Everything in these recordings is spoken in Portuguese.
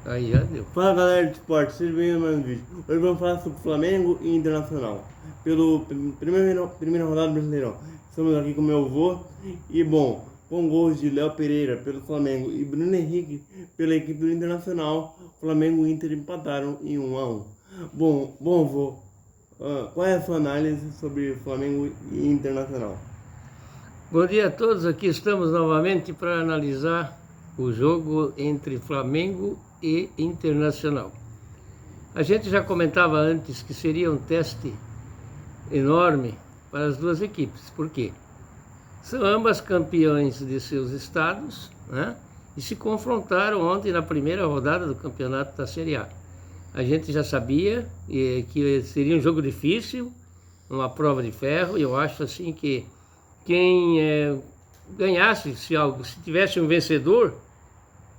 Aí já deu. Fala galera de esporte, sejam bem-vindos a mais um vídeo. Hoje vamos falar sobre Flamengo e Internacional. Primeira rodada do Brasileirão. Estamos aqui com meu avô e com gols de Léo Pereira pelo Flamengo e Bruno Henrique pela equipe do Internacional, Flamengo e Inter empataram em 1-1. Avô, qual é a sua análise sobre Flamengo e Internacional? Bom dia a todos, aqui estamos novamente para analisar o jogo entre Flamengo e Internacional. A gente já comentava antes que seria um teste enorme para as duas equipes. Por quê? São ambas campeões de seus estados, né? E se confrontaram ontem na primeira rodada do campeonato da Série A. A gente já sabia que seria um jogo difícil, uma prova de ferro, e eu acho assim que quem ganhasse, se tivesse um vencedor,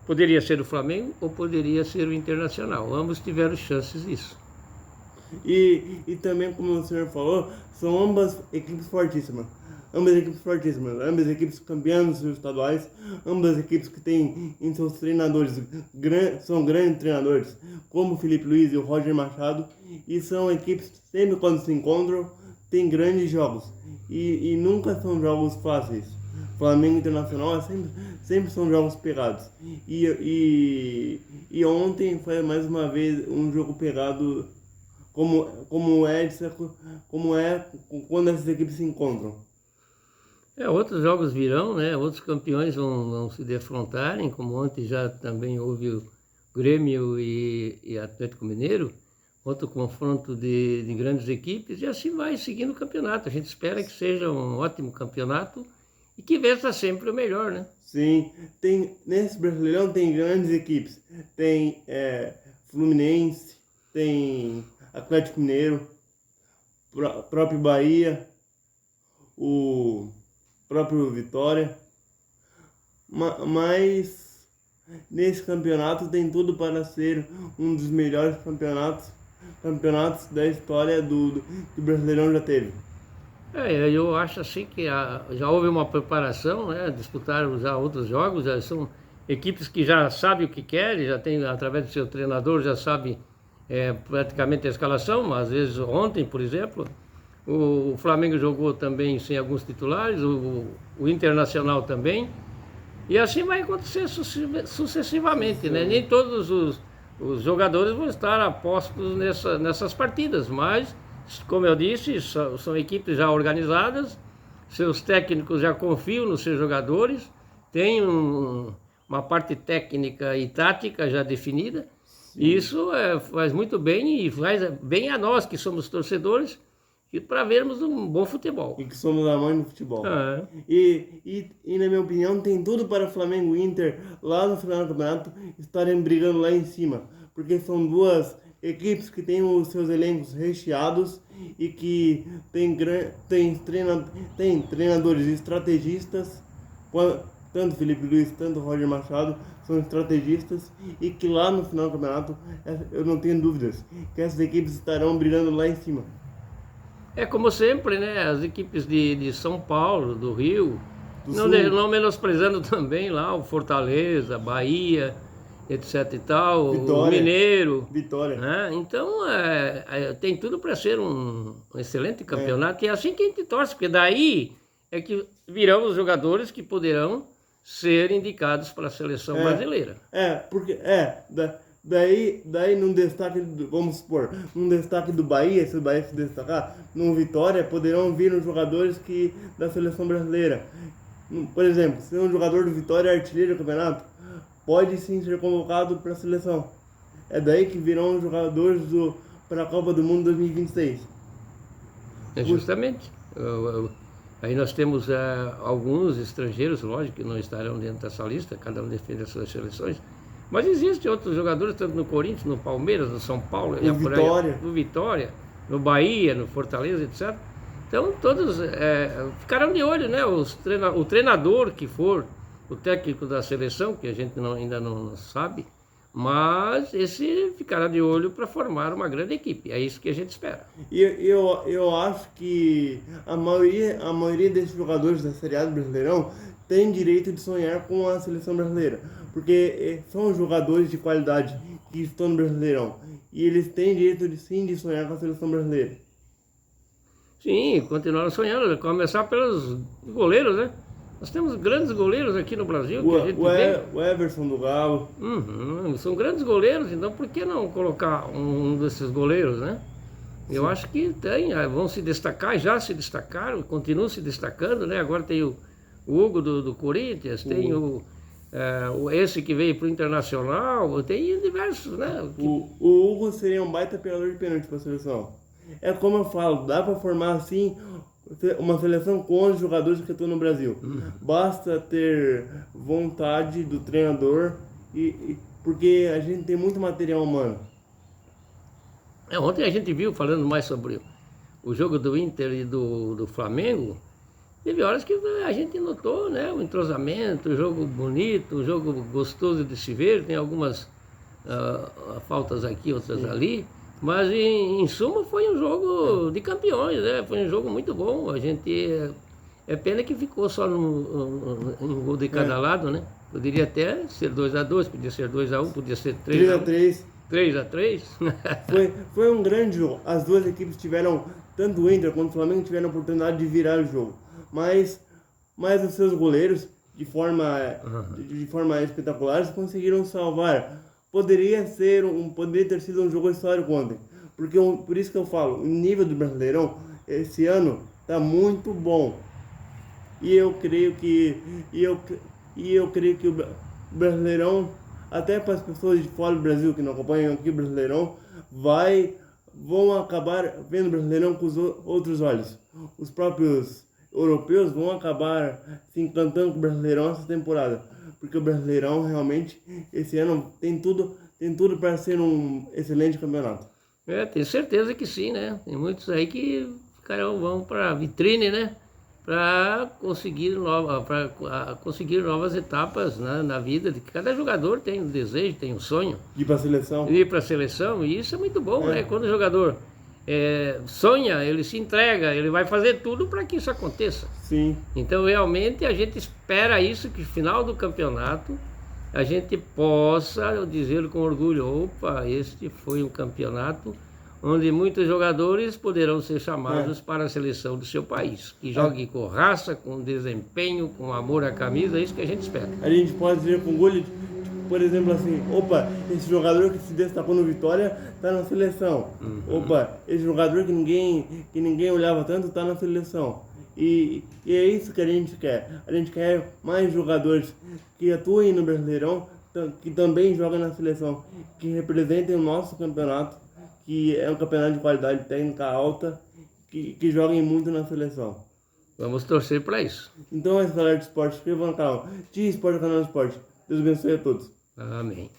poderia ser o Flamengo ou poderia ser o Internacional. Ambos tiveram chances disso. E também, como o senhor falou, são ambas equipes fortíssimas. Ambas equipes campeãs dos seus estaduais, ambas equipes que têm em seus treinadores, são grandes treinadores, como o Felipe Luiz e o Roger Machado, e são equipes que sempre quando se encontram, têm grandes jogos, e nunca são jogos fáceis. Flamengo Internacional sempre são jogos pegados. E ontem foi mais uma vez um jogo pegado como é quando essas equipes se encontram. Outros jogos virão, né? Outros campeões vão se defrontarem, como ontem já também houve o Grêmio e Atlético Mineiro, outro confronto de grandes equipes, e assim vai seguindo o campeonato. A gente espera que seja um ótimo campeonato e que vença sempre o melhor, né? Sim, nesse Brasileirão tem grandes equipes, tem Fluminense, tem Atlético Mineiro, próprio Bahia, o próprio Vitória, mas nesse campeonato tem tudo para ser um dos melhores campeonatos da história do Brasileirão já teve. Eu acho assim que já houve uma preparação, né? Disputaram já outros jogos, já são equipes que já sabem o que querem, já tem, através do seu treinador, já sabe praticamente a escalação. Às vezes ontem, por exemplo, o Flamengo jogou também sem alguns titulares, o Internacional também, e assim vai acontecer sucessivamente, né? Nem todos os jogadores vão estar apostos nessas partidas, mas, como eu disse, são equipes já organizadas, seus técnicos já confiam nos seus jogadores, tem uma parte técnica e tática já definida. E isso faz muito bem, e faz bem a nós que somos torcedores, para vermos um bom futebol. E que somos amantes do futebol. E na minha opinião, tem tudo para Flamengo e Inter lá no final do campeonato estarem brigando lá em cima. Porque são duas equipes que têm os seus elencos recheados e que têm treinadores estrategistas, tanto Felipe Luiz, tanto Roger Machado, são estrategistas, e que lá no final do campeonato, eu não tenho dúvidas, que essas equipes estarão brigando lá em cima. Como sempre, né? As equipes de São Paulo, do Rio, não menosprezando também lá o Fortaleza, Bahia, etc e tal, Vitória, o Mineiro. Vitória. Né? Então, tem tudo para ser um excelente campeonato, e é assim que a gente torce, porque daí é que virão os jogadores que poderão ser indicados para a seleção brasileira. Daí num destaque, vamos supor, num destaque do Bahia, se o Bahia se destacar, num Vitória, poderão vir os jogadores da seleção brasileira. Por exemplo, se um jogador do Vitória é artilheiro do campeonato, pode sim ser convocado para a seleção. É daí que virão os jogadores para a Copa do Mundo 2026. Justamente. Aí nós temos alguns estrangeiros, lógico, que não estarão dentro dessa lista, cada um defende as suas seleções. Mas existem outros jogadores, tanto no Corinthians, no Palmeiras, no São Paulo, no Vitória, no Bahia, no Fortaleza, etc. Então todos ficarão de olho, né? O treinador que for, o técnico da seleção, que a gente ainda não sabe, mas esse ficará de olho para formar uma grande equipe. É isso que a gente espera. E eu acho que a maioria desses jogadores da Série A do Brasileirão tem direito de sonhar com a seleção brasileira, porque são jogadores de qualidade que estão no Brasileirão. E eles têm direito de sonhar com a seleção brasileira. Sim, continuaram sonhando, começar pelos goleiros, né? Nós temos grandes goleiros aqui no Brasil, que a gente vê. O Everson do Galo. São grandes goleiros, então por que não colocar um desses goleiros, né? Eu acho que vão se destacar, já se destacaram, continuam se destacando, né? Agora tem o Hugo do Corinthians, tem esse que veio para o Internacional, tem diversos, né? O Hugo seria um baita pegador de pênalti para a seleção. É como eu falo, dá para formar assim uma seleção com os jogadores que estão no Brasil. Basta ter vontade do treinador, porque a gente tem muito material humano. Ontem a gente viu, falando mais sobre o jogo do Inter e do Flamengo, teve horas que a gente notou, né, o entrosamento, o jogo bonito, o jogo gostoso de se ver, tem algumas faltas aqui, outras ali, mas em suma foi um jogo de campeões, né? Foi um jogo muito bom. A gente é pena que ficou só um gol de cada lado, né? Poderia até ser 2-2, podia ser 2-1, podia ser 3-3. 3-3. Foi um grande jogo. As duas equipes tiveram, tanto o Inter quanto o Flamengo, tiveram a oportunidade de virar o jogo. Mas os seus goleiros, de forma espetacular, conseguiram salvar. Poderia ter sido um jogo histórico ontem. Por isso que eu falo, o nível do Brasileirão esse ano está muito bom. E eu creio que o Brasileirão, até para as pessoas de fora do Brasil que não acompanham aqui o Brasileirão, vão acabar vendo o Brasileirão com os outros olhos. Os próprios europeus vão acabar se encantando com o Brasileirão essa temporada. Porque o Brasileirão realmente, esse ano, tem tudo para ser um excelente campeonato. Tenho certeza que sim, né? Tem muitos aí que vão para a vitrine, né? Para conseguir novas etapas, né, na vida. De cada jogador tem um desejo, tem um sonho. Ir para a seleção. Ir para a seleção, e isso é muito bom, né? Quando o jogador sonha, ele se entrega, ele vai fazer tudo para que isso aconteça. Sim. Então, realmente, a gente espera isso, que no final do campeonato a gente possa dizer com orgulho: opa, este foi um campeonato onde muitos jogadores poderão ser chamados para a seleção do seu país, que jogue com raça, com desempenho, com amor à camisa. É isso que a gente espera. A gente pode dizer com orgulho, por exemplo, assim: opa, esse jogador que se destacou no Vitória está na seleção. Opa, esse jogador que ninguém olhava tanto está na seleção. E é isso que a gente quer. A gente quer mais jogadores que atuem no Brasileirão, que também jogam na seleção, que representem o nosso campeonato, que é um campeonato de qualidade técnica alta, que joguem muito na seleção. Vamos torcer para isso. Então, esse galera de esporte, inscreva no canal. Tia Esporte, canal de esporte. Deus abençoe a todos. Amém.